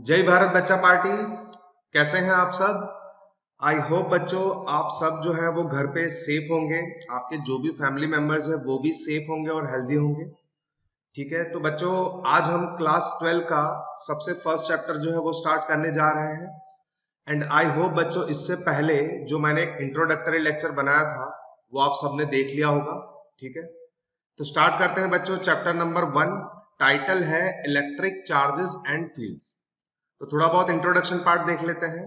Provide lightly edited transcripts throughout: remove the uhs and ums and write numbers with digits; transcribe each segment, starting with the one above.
जय भारत बच्चा पार्टी। कैसे हैं आप सब? आई होप बच्चों आप सब जो है वो घर पे सेफ होंगे। आपके जो भी फैमिली मेंबर्स हैं वो भी सेफ होंगे और हेल्दी होंगे। ठीक है, तो बच्चों आज हम क्लास 12 का सबसे फर्स्ट चैप्टर जो है वो स्टार्ट करने जा रहे हैं। एंड आई होप बच्चों इससे पहले जो मैंने एक इंट्रोडक्टरी लेक्चर बनाया था वो आप सबने देख लिया होगा। ठीक है, तो स्टार्ट करते हैं बच्चों। चैप्टर नंबर 1 टाइटल है इलेक्ट्रिक चार्जेस एंड फील्ड्स। तो थोड़ा बहुत इंट्रोडक्शन पार्ट देख लेते हैं।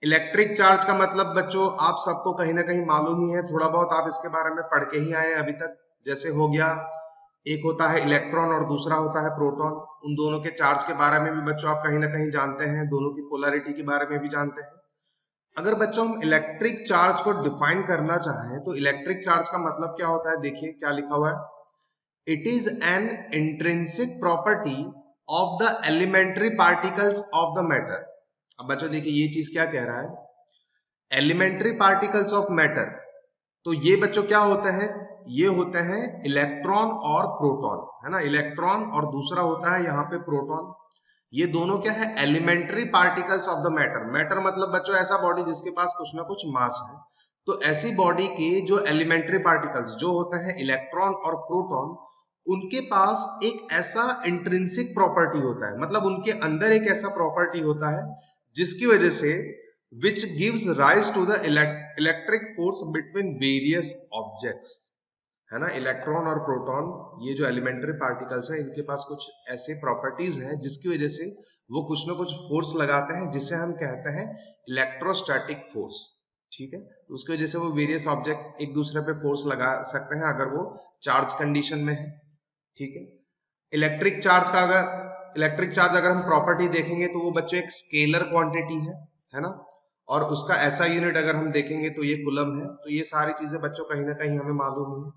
इलेक्ट्रिक चार्ज का मतलब बच्चों आप सबको कहीं ना कहीं मालूम ही है, थोड़ा बहुत आप इसके बारे में पढ़ के ही आए हैं अभी तक। जैसे हो गया, एक होता है इलेक्ट्रॉन और दूसरा होता है प्रोटॉन। उन दोनों के चार्ज के बारे में भी बच्चों आप कहीं ना कहीं जानते हैं, दोनों की पोलैरिटी के बारे में भी जानते हैं। अगर बच्चों हम इलेक्ट्रिक चार्ज को डिफाइन करना चाहें तो इलेक्ट्रिक चार्ज का मतलब क्या होता है, देखिए क्या लिखा हुआ है। It is an intrinsic property of the elementary particles of the matter। अब बच्चों देखिए ये चीज क्या कह रहा है, एलिमेंट्री पार्टिकल्स ऑफ मैटर। तो ये बच्चों क्या होते हैं, ये होते हैं इलेक्ट्रॉन और प्रोटॉन, है ना। इलेक्ट्रॉन और दूसरा होता है यहाँ पे प्रोटॉन। ये दोनों क्या है, elementary particles of the matter. Matter मतलब बच्चों ऐसा बॉडी जिसके पास कुछ ना कुछ मास है। तो ऐसी बॉडी के जो एलिमेंट्री पार्टिकल्स जो होते हैं इलेक्ट्रॉन और प्रोटॉन, उनके पास एक ऐसा इंट्रिंसिक प्रॉपर्टी होता है, मतलब उनके अंदर एक ऐसा प्रॉपर्टी होता है जिसकी वजह से which gives rise to the electric force between various objects, है ना। इलेक्ट्रॉन और प्रोटॉन ये जो एलिमेंट्री पार्टिकल्स हैं इनके पास कुछ ऐसे प्रॉपर्टीज हैं जिसकी वजह से वो कुछ ना कुछ फोर्स लगाते हैं जिसे हम कहते हैं इलेक्ट्रोस्टैटिक फोर्स। ठीक है, तो उसकी वजह से वो वेरियस ऑब्जेक्ट एक दूसरे पे फोर्स लगा सकते हैं अगर वो चार्ज कंडीशन में है। ठीक है, इलेक्ट्रिक चार्ज अगर हम प्रॉपर्टी देखेंगे तो वो बच्चों एक स्केलर क्वांटिटी है ना। और उसका ऐसा यूनिट अगर हम देखेंगे तो ये कूलम है। तो ये सारी चीजें बच्चों कहीं ना कहीं हमें मालूम है।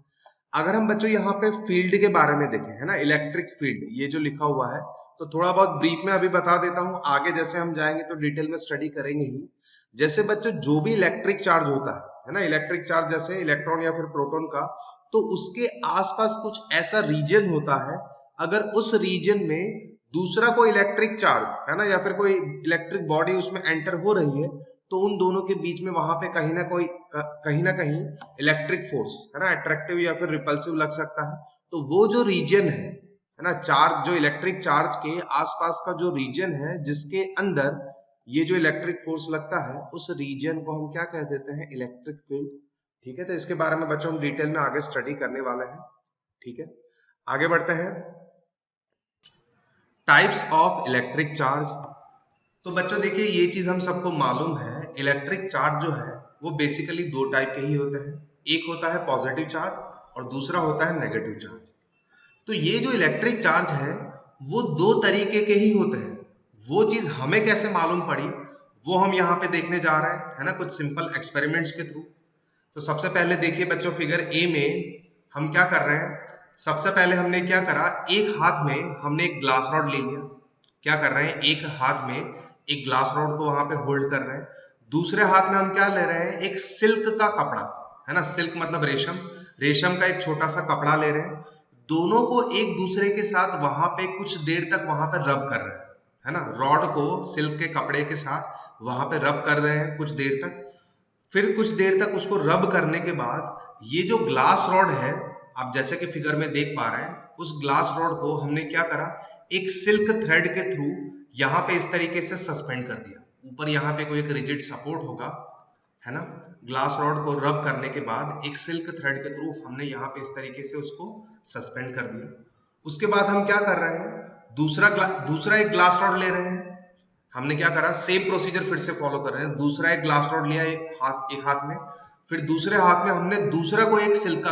अगर हम बच्चों यहाँ पे फील्ड के बारे में देखें, है ना, इलेक्ट्रिक फील्ड ये जो लिखा हुआ है, तो थोड़ा बहुत ब्रीफ में अभी बता देता हूँ। आगे जैसे हम जाएंगे तो डिटेल में स्टडी करेंगे ही। जैसे बच्चों जो भी इलेक्ट्रिक चार्ज होता है ना, इलेक्ट्रिक चार्ज जैसे इलेक्ट्रॉन या फिर प्रोटॉन का, तो उसके आसपास कुछ ऐसा रीजन होता है, अगर उस रीजन में दूसरा कोई इलेक्ट्रिक चार्ज, है ना, या फिर कोई इलेक्ट्रिक बॉडी उसमें एंटर हो रही है, तो उन दोनों के बीच में वहां पे कहीं ना कहीं इलेक्ट्रिक फोर्स, है ना, अट्रैक्टिव या फिर रिपल्सिव लग सकता है। तो वो जो रीजन है ना, चार्ज जो इलेक्ट्रिक चार्ज के आसपास का जो रीजन है जिसके अंदर ये जो इलेक्ट्रिक फोर्स लगता है, उस रीजन को हम क्या कह देते हैं, इलेक्ट्रिक फील्ड। ठीक है, तो इसके बारे में बच्चों हम डिटेल में आगे स्टडी करने वाले हैं। ठीक है, आगे बढ़ते हैं। Types of electric charge. तो बच्चों देखिए ये चीज हम सबको मालूम है, इलेक्ट्रिक चार्ज जो है वो बेसिकली दो टाइप के ही होते हैं। एक होता है पॉजिटिव चार्ज और दूसरा होता है नेगेटिव चार्ज। तो ये जो इलेक्ट्रिक चार्ज है वो दो तरीके के ही होते हैं। वो चीज हमें कैसे मालूम पड़ी वो हम यहाँ पे देखने जा रहे हैं, है ना, कुछ सिंपल एक्सपेरिमेंट्स के थ्रू। तो सबसे पहले देखिए बच्चों फिगर ए में हम क्या कर रहे हैं। सबसे पहले हमने क्या करा, एक हाथ में हमने एक ग्लास रॉड ले लिया। क्या कर रहे हैं, एक हाथ में एक ग्लास रॉड को वहां पे होल्ड कर रहे हैं। दूसरे हाथ में हम क्या ले रहे हैं, एक सिल्क का कपड़ा, है ना, सिल्क मतलब रेशम, रेशम का एक छोटा सा कपड़ा ले रहे हैं। दोनों को एक दूसरे के साथ वहां पे कुछ देर तक वहां पे रब कर रहे हैं, है ना। रॉड को सिल्क के कपड़े के साथ वहां पे रब कर रहे हैं कुछ देर तक। फिर कुछ देर तक उसको रब करने के बाद ये जो ग्लास रॉड है, आप जैसे कि फिगर में देख पा रहे हैं, उस ग्लास रॉड को हमने क्या करा, एक सिल्क थ्रेड के थ्रू यहाँ पे इस तरीके से सस्पेंड कर दिया। ऊपर यहाँ पे कोई एक रिजिड सपोर्ट होगा, है ना। ग्लास रॉड को रब करने के बाद एक सिल्क थ्रेड के थ्रू हमने यहाँ पे इस तरीके से उसको सस्पेंड कर दिया। उसके बाद हम क्या कर रहे हैं, दूसरा एक ग्लास रॉड ले रहे हैं। हमने क्या करा, सेम प्रोसीजर फिर से फॉलो कर रहे हैं। दूसरा एक ग्लास रॉड लिया एक हाथ में, फिर दूसरे हाथ में हमने दूसरा को एक सिल्क का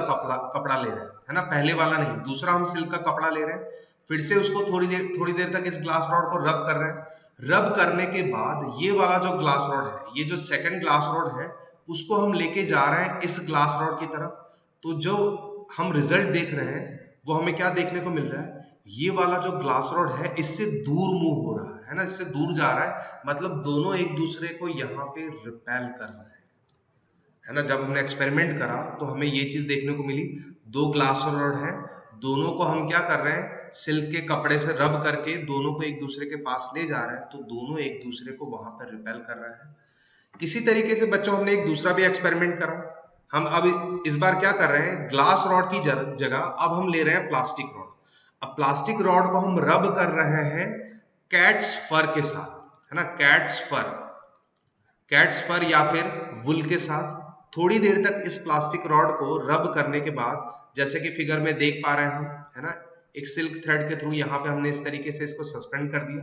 कपड़ा ले रहे हैं, है ना, पहले वाला नहीं, दूसरा हम सिल्क का कपड़ा ले रहे हैं। फिर से उसको थोड़ी देर तक इस ग्लास रॉड को रब कर रहे हैं। रब करने के बाद ये वाला जो ग्लास रॉड है, ये जो सेकंड ग्लास रॉड है, उसको हम लेके जा रहे हैं इस ग्लास रॉड की तरफ। तो जो हम रिजल्ट देख रहे हैं वो हमें क्या देखने को मिल रहा है, ये वाला जो ग्लास रॉड है इससे दूर मूव हो रहा है ना, इससे दूर जा रहा है, मतलब दोनों एक दूसरे को यहाँ पे रिपेल कर रहे हैं, है ना। जब हमने एक्सपेरिमेंट करा तो हमें ये चीज देखने को मिली, दो ग्लास रॉड है, दोनों को हम क्या कर रहे हैं, सिल्क के कपड़े से रब करके दोनों को एक दूसरे के पास ले जा रहे हैं, तो दोनों एक दूसरे को वहां पर रिपेल कर रहे हैं। इसी तरीके से बच्चों हमने एक दूसरा भी एक्सपेरिमेंट करा। हम अब इस बार क्या कर रहे हैं, ग्लास रॉड की जगह अब हम ले रहे हैं प्लास्टिक रॉड। अब प्लास्टिक रॉड को हम रब कर रहे हैं कैट्स फर के साथ, है ना, कैट्स फर या फिर वुल के साथ। थोड़ी देर तक इस प्लास्टिक रॉड को रब करने के बाद, जैसे कि फिगर में देख पा रहे हैं हम, है ना, एक सिल्क थ्रेड के थ्रू यहाँ पे हमने इस तरीके से इसको सस्पेंड कर दिया।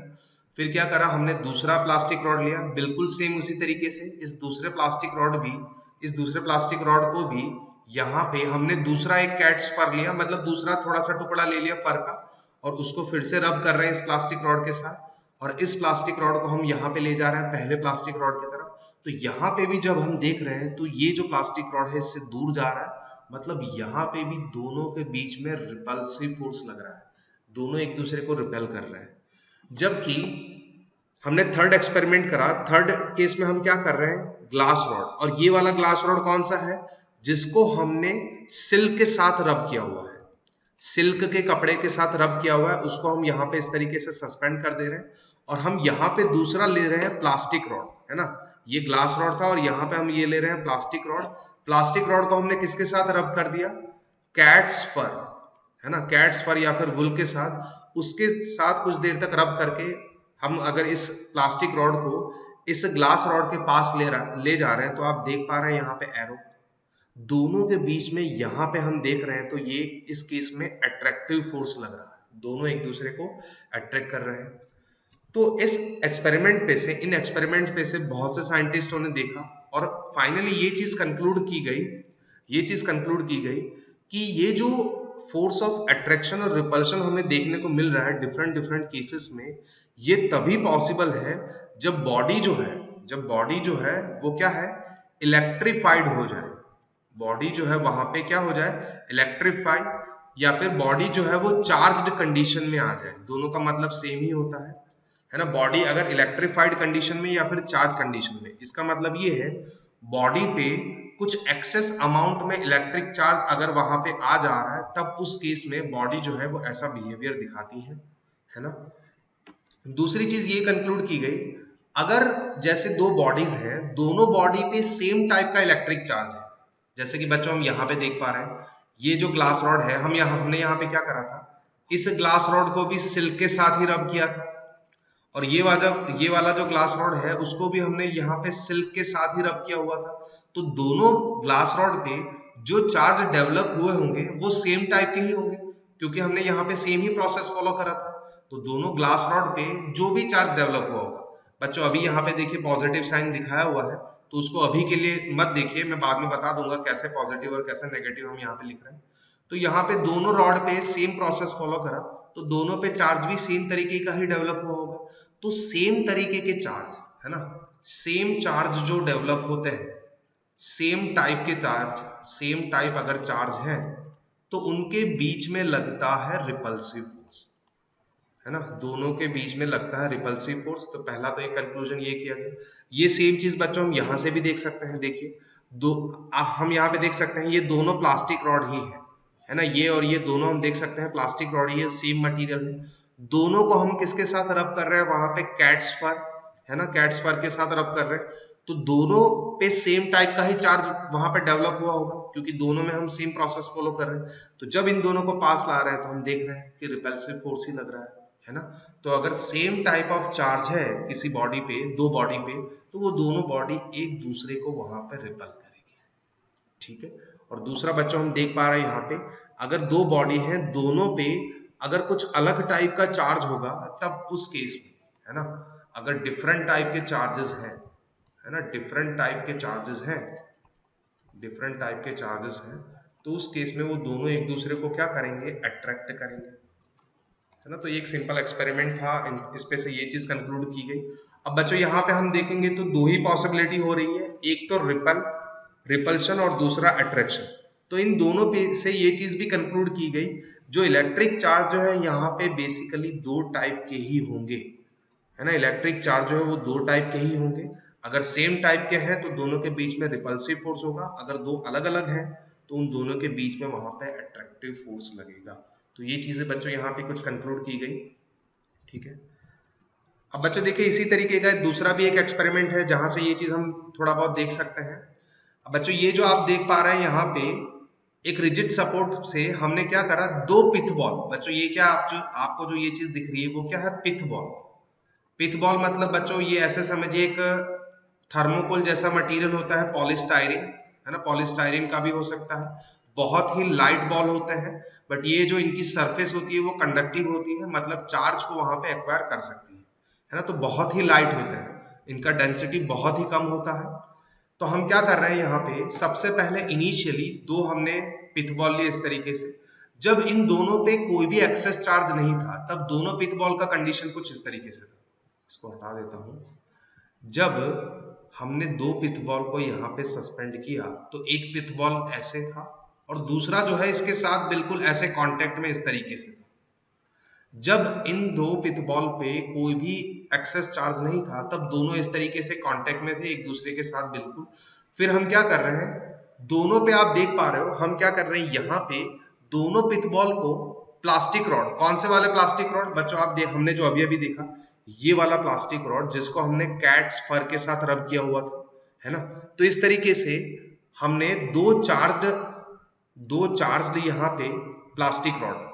फिर क्या करा, हमने दूसरा प्लास्टिक रॉड लिया, बिल्कुल सेम उसी तरीके से इस दूसरे प्लास्टिक रॉड को भी यहाँ पे हमने दूसरा एक कैट्स फर लिया, मतलब दूसरा थोड़ा सा टुकड़ा ले लिया फर का, और उसको फिर से रब कर रहे हैं इस प्लास्टिक रॉड के साथ। और इस प्लास्टिक रॉड को हम यहाँ पे ले जा रहे हैं पहले प्लास्टिक रॉड की तरफ। तो यहाँ पे भी जब हम देख रहे हैं तो ये जो प्लास्टिक रॉड है इससे दूर जा रहा है, मतलब यहाँ पे भी दोनों के बीच में रिपल्सिव फोर्स लग रहा है, दोनों एक दूसरे को रिपेल कर रहे हैं। जबकि हमने थर्ड एक्सपेरिमेंट करा, थर्ड केस में हम क्या कर रहे हैं, ग्लास रॉड, और ये वाला ग्लास रॉड कौन सा है, जिसको हमने सिल्क के साथ रब किया हुआ है, सिल्क के कपड़े के साथ रब किया हुआ है, उसको हम यहाँ पे इस तरीके से सस्पेंड कर दे रहे हैं। और हम यहाँ पे दूसरा ले रहे हैं प्लास्टिक रॉड, है ना, ये ग्लास रॉड था और यहाँ पे हम ये ले रहे हैं प्लास्टिक रॉड। प्लास्टिक रॉड को हमने किसके साथ रब कर दिया, कैट्स फर, है ना, कैट्स फर या फिर वुल के साथ। उसके साथ कुछ देर तक रब करके हम अगर इस प्लास्टिक रॉड को इस ग्लास रॉड के पास ले जा रहे हैं, तो आप देख पा रहे हैं यहाँ पे एरो, दोनों के बीच में यहाँ पे हम देख रहे हैं, तो ये इस केस में अट्रैक्टिव फोर्स लग रहा है, दोनों एक दूसरे को अट्रैक्ट कर रहे हैं। तो इस एक्सपेरिमेंट पे से, इन एक्सपेरिमेंट पे से बहुत से साइंटिस्टों ने देखा और फाइनली ये चीज कंक्लूड की गई कि ये जो फोर्स ऑफ अट्रैक्शन और रिपल्शन हमें देखने को मिल रहा है डिफरेंट केसेस में, ये तभी पॉसिबल है जब बॉडी जो है वो क्या है, इलेक्ट्रीफाइड हो जाए, बॉडी जो है वहां पे क्या हो जाए, इलेक्ट्रीफाइड, या फिर बॉडी जो है वो चार्ज्ड कंडीशन में आ जाए, दोनों का मतलब सेम ही होता है ना। बॉडी अगर इलेक्ट्रीफाइड कंडीशन में या फिर चार्ज कंडीशन में, इसका मतलब ये है बॉडी पे कुछ एक्सेस अमाउंट में इलेक्ट्रिक चार्ज अगर वहां पे आ जा रहा है, तब उस केस में बॉडी जो है वो ऐसा बिहेवियर दिखाती है ना। दूसरी चीज ये कंक्लूड की गई, अगर जैसे दो बॉडीज हैं, दोनों बॉडी पे सेम टाइप का इलेक्ट्रिक चार्ज है, जैसे कि बच्चों हम यहाँ पे देख पा रहे हैं, ये जो ग्लास रॉड है, हमने यहाँ पे क्या करा था, इस ग्लास रॉड को भी सिल्क के साथ ही रब किया था, और ये वाला जो ग्लास रॉड है उसको भी हमने यहाँ पे सिल्क के साथ ही रब किया हुआ था। तो दोनों ग्लास रॉड पे जो चार्ज डेवलप हुए होंगे वो सेम टाइप के ही होंगे, क्योंकि हमने यहाँ पे सेम ही प्रोसेस फॉलो करा था। तो दोनों ग्लास रॉड पे जो भी चार्ज डेवलप हुआ होगा, बच्चों अभी यहाँ पे देखिए पॉजिटिव साइन दिखाया हुआ है, तो उसको अभी के लिए मत देखिए, मैं बाद में बता दूंगा कैसे पॉजिटिव और कैसे नेगेटिव हम यहाँ पे लिख रहे हैं। तो यहाँ पे दोनों रॉड पे सेम प्रोसेस फॉलो करा, तो दोनों पे चार्ज भी सेम तरीके का ही डेवलप हुआ होगा। तो सेम तरीके के चार्ज, है ना, सेम चार्ज जो डेवलप होते हैं, सेम टाइप के चार्ज, सेम टाइप अगर चार्ज है, तो उनके बीच में लगता है रिपल्सिव फोर्स, है ना, दोनों के बीच में लगता है रिपल्सिव फोर्स। तो पहला तो एक कंक्लूजन ये किया गया। ये सेम चीज बच्चों हम यहां से भी देख सकते हैं, देखिए हम यहाँ पे देख सकते हैं, ये दोनों प्लास्टिक रॉड ही है ना, ये और ये दोनों हम देख सकते हैं प्लास्टिक रॉड ही है, सेम मटेरियल है। दोनों को हम किसके साथ रब कर रहे हैं, वहां पे कैट्स फर, है ना, कैट्स फर के साथ रब कर रहे हैं। तो दोनों पे सेम टाइप का ही चार्ज वहां पे डेवलप हुआ होगा, क्योंकि दोनों में हम सेम प्रोसेस फॉलो कर रहे हैं। तो जब इन दोनों को पास ला रहे हैं तो हम देख रहे हैं कि रिपल्सिव फोर्स ही लग रहा है ना। तो अगर सेम टाइप ऑफ चार्ज है किसी बॉडी पे, दो बॉडी पे, तो वो दोनों बॉडी एक दूसरे को वहां पे रिपल करेगी, ठीक है। और दूसरा बच्चों हम देख पा रहे हैं यहाँ पे, अगर दो बॉडी है, दोनों पे अगर कुछ अलग टाइप का चार्ज होगा, तब उस केस में, है ना, अगर डिफरेंट टाइप के चार्जेस हैं, है ना, डिफरेंट टाइप के चार्जेस हैं, तो उस केस में वो दोनों एक दूसरे को क्या करेंगे, अट्रैक्ट करेंगे, है ना। तो ये एक सिंपल एक्सपेरिमेंट था, इस पे से ये चीज कंक्लूड की गई। अब बच्चों यहाँ पे हम देखेंगे तो दो ही पॉसिबिलिटी हो रही है, एक तो रिपल्शन और दूसरा अट्रैक्शन। तो इन दोनों पे से ये चीज भी कंक्लूड की गई, जो इलेक्ट्रिक चार्ज जो है यहाँ पे बेसिकली दो टाइप के ही होंगे, है ना, इलेक्ट्रिक चार्ज जो है वो दो टाइप के ही होंगे। अगर सेम टाइप के हैं तो दोनों के बीच में रिपल्सिव फोर्स होगा, अगर दो अलग अलग हैं तो उन दोनों के बीच में वहां पे अट्रैक्टिव फोर्स लगेगा। तो ये चीजें बच्चों यहाँ पे कुछ कंक्लूड की गई, ठीक है। अब बच्चों देखिए इसी तरीके का दूसरा भी एक एक्सपेरिमेंट है जहां से ये चीज हम थोड़ा बहुत देख सकते हैं। अब बच्चों ये जो आप देख पा रहे हैं यहाँ पे एक रिजिड सपोर्ट से हमने क्या करा, दो पिथ बॉल। बच्चों ये क्या आपको जो ये चीज दिख रही है वो क्या है, पिथ बॉल। पिथ बॉल मतलब बच्चों ये ऐसे समझिए एक थर्मोकोल जैसा मटेरियल होता है, पॉलीस्टायरीन, है ना, पॉलीस्टायरीन का भी हो सकता है। बहुत ही लाइट बॉल होते हैं, बट ये जो इनकी सरफेस होती है वो कंडक्टिव होती है, मतलब चार्ज को वहां पे एक्वायर कर सकती है ना। तो बहुत ही लाइट होते हैं, इनका डेंसिटी बहुत ही कम होता है। तो हम क्या कर रहे हैं यहाँ पे, सबसे पहले इनिशियली दो हमने पिथ बॉल लिए इस तरीके से। जब इन दोनों पे कोई भी एक्सेस चार्ज नहीं था तब दोनों पिथ बॉल का कंडीशन कुछ इस तरीके से था। इसको हटा देता हूं। जब हमने दो पिथ बॉल को यहाँ पे सस्पेंड किया तो एक पिथ बॉल ऐसे था और दूसरा जो है इसके साथ बिल्कुल ऐसे कांटेक्ट में इस तरीके से था। जब इन दो पिथ बॉल पे कोई भी एक्सेस चार्ज नहीं था तब दोनों इस तरीके से कांटेक्ट में थे एक दूसरे के साथ बिल्कुल। फिर हम क्या कर रहे हैं, दोनों पे आप देख पा रहे हो हम क्या कर रहे हैं, यहाँ पे दोनों पिथ बॉल को प्लास्टिक रॉड, कौन से वाले प्लास्टिक रॉड बच्चों, आप देख हमने जो अभी अभी देखा ये वाला प्लास्टिक रॉड जिसको हमने कैट्स फर के साथ रब किया हुआ था, है ना। तो इस तरीके से हमने दो चार्ज यहाँ पे प्लास्टिक रॉड,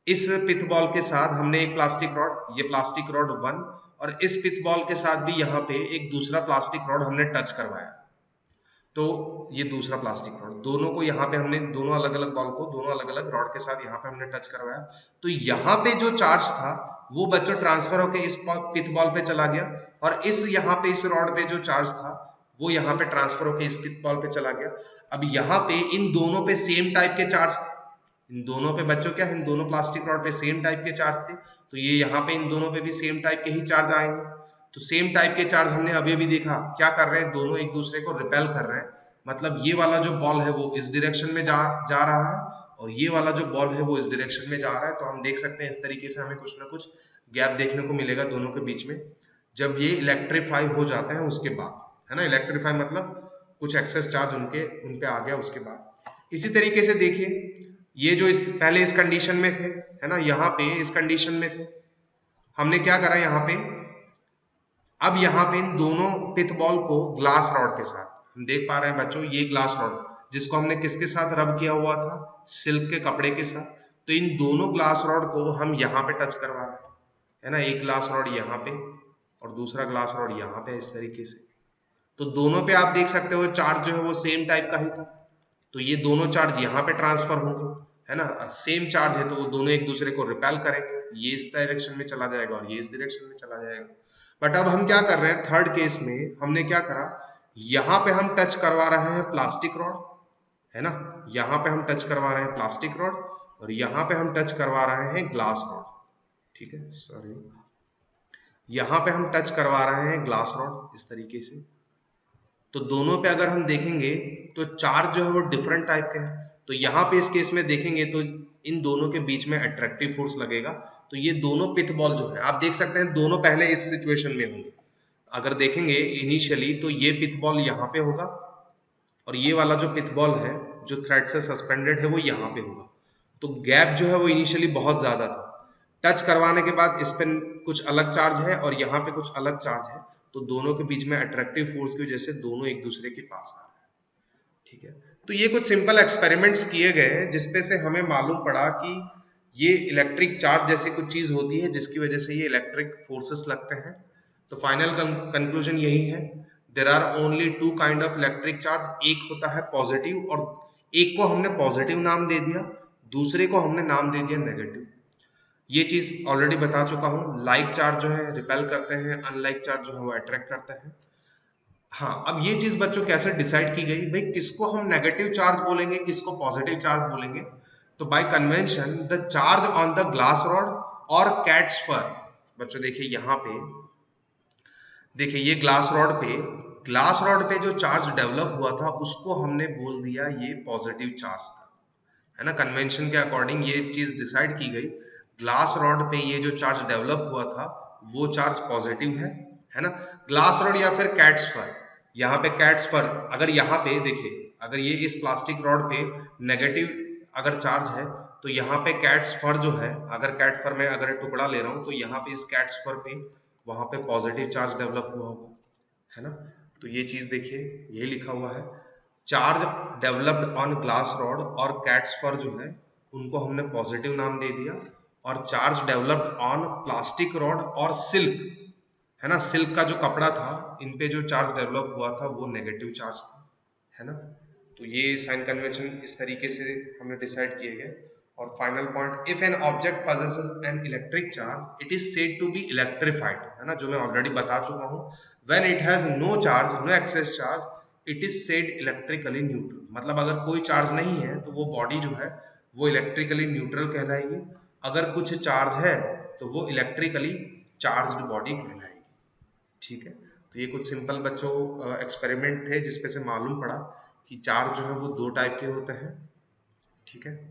इस पिथ बॉल के साथ हमने एक प्लास्टिक रॉड, ये प्लास्टिक रॉड 1, और इस पिथ बॉल के साथ भी यहाँ पे एक दूसरा प्लास्टिक रॉड हमने टच करवाया। तो ये दूसरा प्लास्टिक रॉड, दोनों को यहाँ पे हमने, दोनों अलग अलग बॉल को दोनों अलग अलग रॉड के साथ यहाँ पे हमने टच करवाया। तो यहाँ पे जो चार्ज था वो बच्चों ट्रांसफर होकर इस पिथ बॉल पे चला गया, और इस यहाँ पे इस रॉड पे जो चार्ज था वो यहाँ पे ट्रांसफर होकर इस पिथ बॉल पे चला गया। अब यहाँ पे इन दोनों पे सेम टाइप के चार्ज, इन दोनों पे बच्चों क्या है, इन दोनों प्लास्टिक रॉड पे सेम टाइप के चार्ज थे, तो ये यहाँ पे इन दोनों पे भी सेम टाइप के ही चार्ज आएंगे। तो सेम टाइप के चार्ज हमने अभी अभी देखा क्या कर रहे हैं, दोनों एक दूसरे को रिपेल कर रहे हैं। मतलब ये वाला जो बॉल है वो इस डायरेक्शन में जा रहा है और ये वाला जो बॉल है वो इस डायरेक्शन में जा रहा है। तो हम देख सकते हैं इस तरीके से हमें कुछ ना कुछ गैप देखने को मिलेगा दोनों के बीच में, जब ये इलेक्ट्रीफाई हो जाते हैं उसके बाद, है ना। इलेक्ट्रीफाई मतलब कुछ एक्सेस चार्ज उन पे आ गया उसके बाद। इसी तरीके से देखिए ये जो पहले इस कंडीशन में थे, है ना, यहाँ पे इस कंडीशन में थे, हमने क्या करा यहाँ पे, अब यहाँ पे इन दोनों पिथ बॉल को ग्लास रॉड के साथ हम देख पा रहे हैं बच्चों, ये ग्लास रॉड जिसको हमने किसके साथ रब किया हुआ था, सिल्क के कपड़े के साथ। तो इन दोनों ग्लास रॉड को हम यहाँ पे टच करवा रहे हैं, है ना, एक ग्लास रॉड यहाँ पे और दूसरा ग्लास रॉड यहाँ पे इस तरीके से। तो दोनों पे आप देख सकते हो चार्ज जो है वो सेम टाइप का ही था, तो ये दोनों चार्ज यहाँ पे ट्रांसफर होंगे, है ना, सेम चार्ज है तो वो दोनों एक दूसरे को रिपेल करेंगे, ये इस डायरेक्शन में चला जाएगा और ये इस डायरेक्शन में चला जाएगा। बट अब हम क्या कर रहे हैं, थर्ड केस में हमने क्या करा, यहाँ पे हम टच करवा रहे हैं प्लास्टिक रॉड, है ना, यहाँ पे हम टच करवा रहे हैं प्लास्टिक रॉड और यहाँ पे हम टच करवा रहे हैं ग्लास रॉड, ठीक है, सॉरी, यहाँ पे हम टच करवा रहे हैं ग्लास रॉड इस तरीके से। तो दोनों पे अगर हम देखेंगे तो चार्ज जो है वो डिफरेंट टाइप के हैं। तो यहाँ पे इस केस में देखेंगे तो इन दोनों के बीच में अट्रैक्टिव फोर्स लगेगा। तो ये दोनों पिथ बॉल जो है आप देख सकते हैं दोनों पहले इस सिचुएशन में होंगे। अगर देखेंगे इनिशियली तो ये पिथ बॉल यहाँ पे होगा और ये वाला जो पिथ बॉल है जो थ्रेड से सस्पेंडेड है वो यहाँ पे होगा। तो गैप जो है वो इनिशियली बहुत ज्यादा था, टच करवाने के बाद इस पे कुछ अलग चार्ज है और यहाँ पे कुछ अलग चार्ज है, तो दोनों के बीच में अट्रैक्टिव फोर्स की वजह से दोनों एक दूसरे के पास आ रहे हैं, ठीक है। तो ये कुछ सिंपल एक्सपेरिमेंट्स किए गए जिसपे से हमें मालूम पड़ा कि ये इलेक्ट्रिक चार्ज जैसी कुछ चीज होती है जिसकी वजह से ये इलेक्ट्रिक फोर्सेस लगते हैं। तो फाइनल कंक्लूजन यही है, there are only two kind of electric charge, एक होता है पॉजिटिव और एक को हमने पॉजिटिव नाम दे दिया, दूसरे को हमने नाम दे दिया नेगेटिव। ये चीज ऑलरेडी बता चुका हूं, लाइक चार्ज जो है रिपेल करते हैं, अनलाइक चार्ज जो है वो अट्रैक्ट करते हैं। हाँ, अब ये चीज बच्चों कैसे डिसाइड की गई, भाई किसको हम नेगेटिव चार्ज बोलेंगे किसको पॉजिटिव चार्ज बोलेंगे। तो bye convention the charge on the glass rod और कैट्स फर, बच्चों देखिए यहाँ पे, देखिए ये ग्लास रॉड पे जो चार्ज डेवलप हुआ था उसको हमने बोल दिया ये पॉजिटिव चार्ज था, है ना। कन्वेंशन के अकॉर्डिंग ये चीज डिसाइड की गई, ग्लास रॉड पे ये जो चार्ज डेवलप हुआ था वो चार्ज पॉजिटिव है ना। ग्लास रॉड या फिर कैट्स फर, यहाँ पे कैट्स फर, अगर यहाँ पे देखिए अगर ये इस प्लास्टिक रॉड पे नेगेटिव अगर चार्ज है तो यहाँ पे कैट्स फर जो है, अगर कैट फर में अगर टुकड़ा ले रहा हूँ तो यहाँ पे इस कैट्स फर पे वहां पे पॉजिटिव चार्ज डेवलप हुआ होगा, है ना। तो ये चीज देखिए, ये लिखा हुआ है charge developed on glass rod और कैट्स फर जो है उनको हमने पॉजिटिव नाम दे दिया, और charge developed on plastic rod और सिल्क, है ना, सिल्क का जो कपड़ा था इन पे जो चार्ज डेवलप हुआ था वो नेगेटिव चार्ज था, है ना। तो ये साइन कन्वेंशन इस तरीके से हमने डिसाइड किए गए। और final point, if an object possesses an electric charge it is said to be electrified, है ना, जो मैं ऑलरेडी बता चुका हूँ। When it has no charge, no excess charge, it is said electrically neutral, मतलब अगर कोई चार्ज नहीं है तो वो बॉडी जो है वो इलेक्ट्रिकली न्यूट्रल कहलाएगी, अगर कुछ चार्ज है तो वो इलेक्ट्रिकली चार्ज्ड बॉडी कहलाएगी, ठीक है। तो ये कुछ सिंपल बच्चों एक्सपेरिमेंट थे जिसपे से मालूम पड़ा कि चार्ज जो है वो दो टाइप के होते हैं, ठीक है।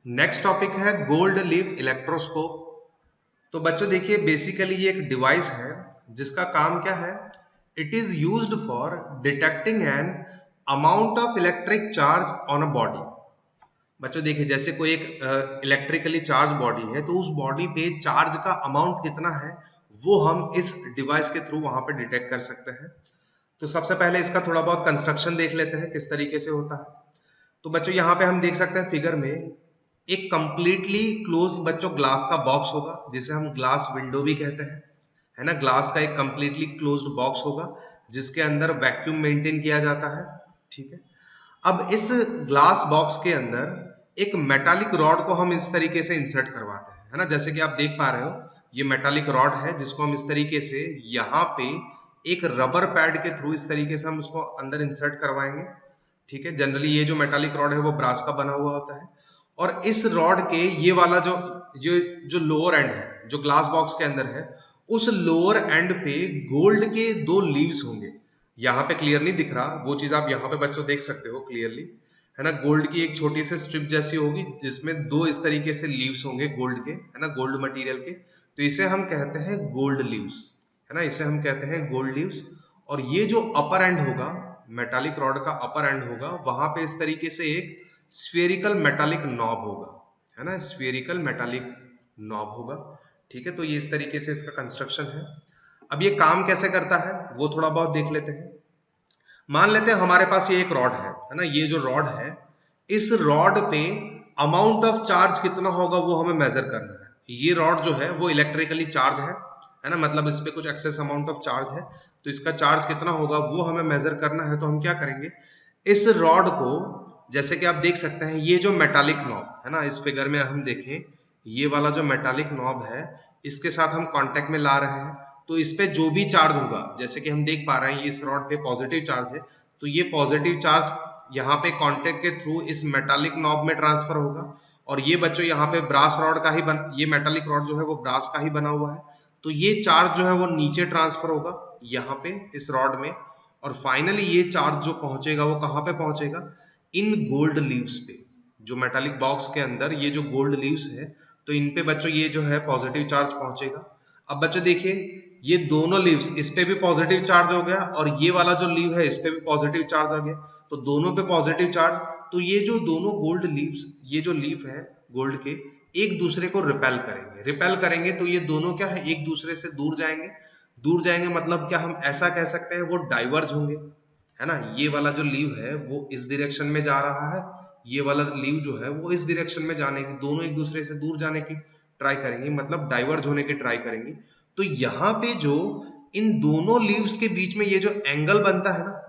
नेक्स्ट टॉपिक है गोल्ड लीफ इलेक्ट्रोस्कोप। तो बच्चों देखिए, बेसिकली ये एक डिवाइस है जिसका काम क्या है, it is used for detecting an amount of electric charge on a body. बच्चों देखिए, जैसे कोई एक इलेक्ट्रिकली चार्ज बॉडी है तो उस बॉडी पे चार्ज का अमाउंट कितना है वो हम इस डिवाइस के थ्रू वहां पे डिटेक्ट कर सकते हैं। तो सबसे पहले इसका थोड़ा बहुत कंस्ट्रक्शन देख लेते हैं किस तरीके से होता है। तो बच्चों यहाँ पे हम देख सकते हैं फिगर में एक कंप्लीटली क्लोज बच्चों ग्लास का बॉक्स होगा जिसे हम ग्लास विंडो भी कहते हैं, है ना। ग्लास का एक कंप्लीटली क्लोज्ड बॉक्स होगा जिसके अंदर वैक्यूम मेंटेन किया जाता है, ठीक है। अब इस ग्लास बॉक्स के अंदर एक मेटालिक रॉड को हम इस तरीके से इंसर्ट करवाते हैं, है ना। जैसे कि आप देख पा रहे हो ये मेटालिक रॉड है जिसको हम इस तरीके से यहाँ पे एक रबर पैड के थ्रू इस तरीके से हम उसको अंदर इंसर्ट करवाएंगे, ठीक है। जनरली ये जो मेटालिक रॉड है वो ब्रास का बना हुआ होता है, और इस रॉड के ये वाला जो लोअर एंड है जो ग्लास बॉक्स के अंदर है, उस लोअर एंड पे गोल्ड के दो लीव्स होंगे। यहाँ पे क्लियर नहीं दिख रहा, वो चीज आप यहाँ पे बच्चों देख सकते हो क्लियरली, है ना। गोल्ड की एक छोटी सी स्ट्रिप जैसी होगी जिसमें दो इस तरीके से लीव्स होंगे गोल्ड के, है ना, गोल्ड मटेरियल के। तो इसे हम कहते हैं गोल्ड लीव्स, है ना, इसे हम कहते हैं गोल्ड लीव्स। और ये जो अपर एंड होगा, मेटालिक रॉड का अपर एंड होगा, वहां पे इस तरीके से एक स्फेरिकल मेटालिक नॉब होगा, है ना, स्फेरिकल मेटालिक नॉब होगा, ठीक है। तो ये इस तरीके से इसका कंस्ट्रक्शन है। अब ये काम कैसे करता है वो थोड़ा बहुत देख लेते हैं। मान लेते हैं हमारे पास ये एक रॉड है ना, ये जो रॉड है इस रॉड पे अमाउंट ऑफ चार्ज कितना होगा वो हमें मेजर करना है। ये रॉड जो है वो इलेक्ट्रिकली चार्ज है ना, मतलब इस पे कुछ एक्सेस अमाउंट ऑफ चार्ज है, तो इसका चार्ज कितना होगा वो हमें मेजर करना है। तो हम क्या करेंगे, इस रॉड को, जैसे कि आप देख सकते हैं ये जो मेटालिक नॉब है ना, इस फिगर में हम देखें ये वाला जो मेटालिक नॉब है इसके साथ हम कांटेक्ट में ला रहे हैं, तो इस पे जो भी चार्ज होगा, जैसे कि हम देख पा रहे हैं ये इस रॉड पे पॉजिटिव चार्ज है, तो ये पॉजिटिव चार्ज यहाँ पे कांटेक्ट के थ्रू इस मेटालिक नॉब में ट्रांसफर होगा। और ये बच्चों यहाँ पे ब्रास रॉड का ही ये मेटालिक रॉड जो है वो ब्रास का ही बना हुआ है, तो ये चार्ज जो है वो नीचे ट्रांसफर होगा यहाँ पे इस रॉड में, और फाइनली ये चार्ज जो पहुंचेगा वो कहाँ पे पहुंचेगा, इन गोल्ड लीव्स पे, जो मेटालिक बॉक्स के अंदर ये जो गोल्ड लीव्स है, तो इन पे बच्चों ये जो है पॉजिटिव चार्ज पहुंचेगा। अब बच्चों देखिए ये दोनों लीव्स, इस पे भी पॉजिटिव चार्ज हो गया और ये वाला जो लीव है इस पे भी पॉजिटिव चार्ज आ गया, तो दोनों पे पॉजिटिव चार्ज। तो ये जो दोनों गोल्ड लीव्स, ये जो लीव है गोल्ड के, एक दूसरे को रिपेल करेंगे, तो ये दोनों क्या है एक दूसरे से दूर जाएंगे, मतलब क्या हम ऐसा कह सकते हैं वो डाइवर्ज होंगे, है ना। ये वाला जो लीव है वो इस डायरेक्शन में जा रहा है, ये वाला लीव जो है वो इस डायरेक्शन में जाने की, दोनों एक दूसरे से दूर जाने की ट्राई करेंगे, मतलब डाइवर्ज होने की ट्राई करेंगी। तो यहाँ पे जो इन दोनों लीव्स के बीच में ये जो एंगल बनता है ना,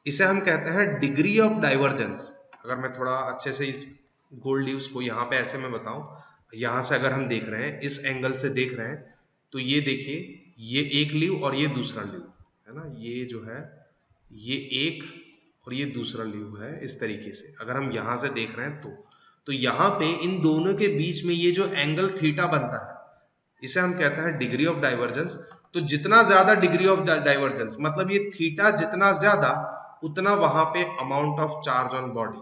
इसे हम कहते हैं डिग्री ऑफ डाइवर्जेंस। अगर मैं थोड़ा अच्छे से इस गोल्ड लीव्स को यहाँ पे ऐसे मैं बताऊं, यहाँ से अगर हम देख रहे हैं इस एंगल से देख रहे हैं, तो ये देखिए ये एक लीव और ये दूसरा लीव है ना, ये जो है ये एक और ये दूसरा लीव है, इस तरीके से अगर हम यहाँ से देख रहे हैं तो यहाँ पे इन दोनों के बीच में ये जो एंगल थीटा बनता है इसे हम कहते हैं डिग्री ऑफ डाइवर्जेंस। तो जितना ज्यादा डिग्री ऑफ डाइवर्जेंस, मतलब ये थीटा जितना ज्यादा उतना वहां पे amount of charge on body,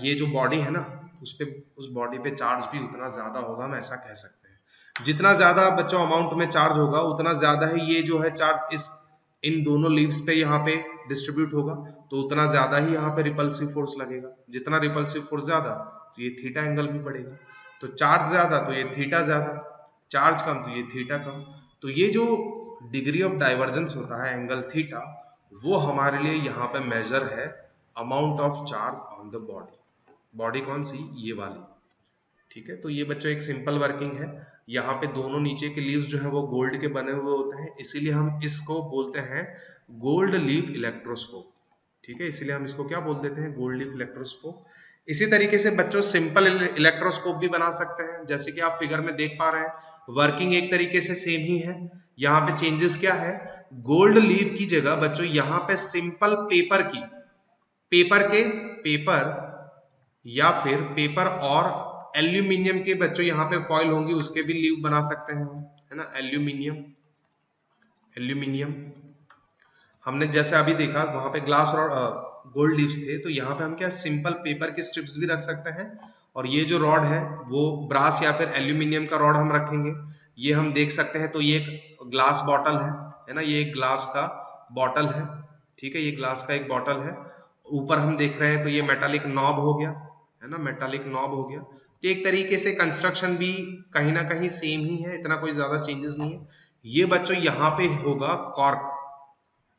ये जो बॉडी है ना उस बॉडी पे चार्ज भी उतना ज्यादा होगा, हम ऐसा कह सकते हैं। जितना ज्यादा बच्चों अमाउंट में चार्ज होगा उतना ज्यादा ही ये जो है चार्ज इन दोनों लीव्स पे यहाँ पे डिस्ट्रीब्यूट होगा तो उतना ज्यादा ही यहाँ पे रिपल्सिव फोर्स लगेगा। जितना रिपल्सिव फोर्स ज्यादा तो ये थीटा एंगल भी पड़ेगा। तो चार्ज ज्यादा तो ये थीटा ज्यादा, चार्ज कम तो ये थीटा कम। तो ये जो डिग्री ऑफ डाइवर्जेंस होता है एंगल थीटा, वो हमारे लिए यहाँ पे मेजर है amount of charge on the body. Body कौन सी, ये वाली, ठीक है। तो ये बच्चों एक सिंपल वर्किंग है। यहाँ पे दोनों नीचे के लीव्स जो है वो गोल्ड के बने हुए होते हैं, इसीलिए हम इसको बोलते हैं गोल्ड लीफ इलेक्ट्रोस्कोप, ठीक है। इसीलिए हम इसको क्या बोल देते हैं, गोल्ड लीफ इलेक्ट्रोस्कोप। इसी तरीके से बच्चों सिंपल इलेक्ट्रोस्कोप भी बना सकते हैं, जैसे कि आप फिगर में देख पा रहे हैं। वर्किंग एक तरीके से सेम ही है। यहाँ पे चेंजेस क्या है, गोल्ड लीफ की जगह बच्चों यहाँ पे सिंपल पेपर या फिर पेपर और एल्यूमिनियम के बच्चों यहाँ पे फॉइल होंगी, उसके भी लीव बना सकते हैं हम, है ना। एल्यूमिनियम हमने जैसे अभी देखा वहां पे ग्लास रॉड गोल्ड लीव्स थे, तो यहाँ पे हम क्या सिंपल पेपर की स्ट्रिप्स भी रख सकते हैं। और ये जो रॉड है वो ब्रास या फिर एल्यूमिनियम का रॉड हम रखेंगे। ये हम देख सकते हैं, तो ये एक ग्लास बॉटल है ना, ये एक ग्लास का बॉटल है, ठीक है। ये ग्लास का एक बॉटल है। ऊपर हम देख रहे हैं तो ये मेटालिक नॉब हो गया, है ना, मेटालिक नॉब हो गया। तो एक तरीके से कंस्ट्रक्शन भी कहीं ना कहीं सेम ही है, इतना कोई ज्यादा चेंजेस नहीं है। ये बच्चों यहाँ पे होगा कॉर्क,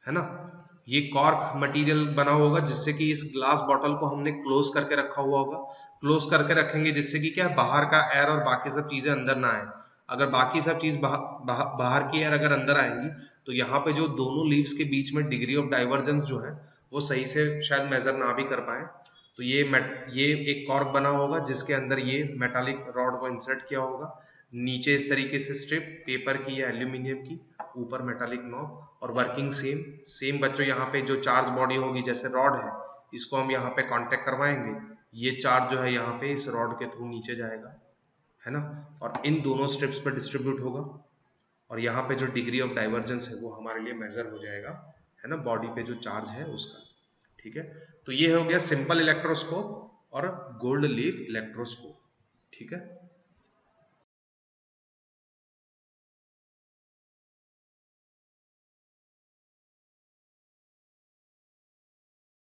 है ना, ये कॉर्क मटेरियल बना होगा, जिससे कि इस ग्लास बॉटल को हमने क्लोज करके रखा हुआ होगा। क्लोज करके रखेंगे जिससे कि क्या बाहर का एयर और बाकी सब चीजें अंदर ना आए। अगर बाकी सब चीज बाहर की एयर अगर अंदर आएंगी तो यहाँ पे जो दोनों लीव्स के बीच में डिग्री ऑफ डाइवर्जेंस जो है वो सही से शायद मेजर ना भी कर पाए। तो ये एक कॉर्क बना होगा जिसके अंदर ये मेटालिक रॉड को इंसर्ट किया होगा। नीचे इस तरीके से स्ट्रिप पेपर की या एल्यूमिनियम की, ऊपर मेटालिक नॉब, और वर्किंग सेम बच्चों। यहाँ पे जो चार्ज बॉडी होगी, जैसे रॉड है, इसको हम यहाँ पे कांटेक्ट करवाएंगे, ये चार्ज जो है यहाँ पे इस रॉड के थ्रू नीचे जाएगा, है ना, और इन दोनों स्ट्रिप्स पर डिस्ट्रीब्यूट होगा। और यहाँ पे जो डिग्री ऑफ डाइवर्जेंस है वो हमारे लिए मेजर हो जाएगा, है ना, बॉडी पे जो चार्ज है उसका, ठीक है। तो ये हो गया सिंपल इलेक्ट्रोस्कोप और गोल्ड लीफ इलेक्ट्रोस्कोप, ठीक है।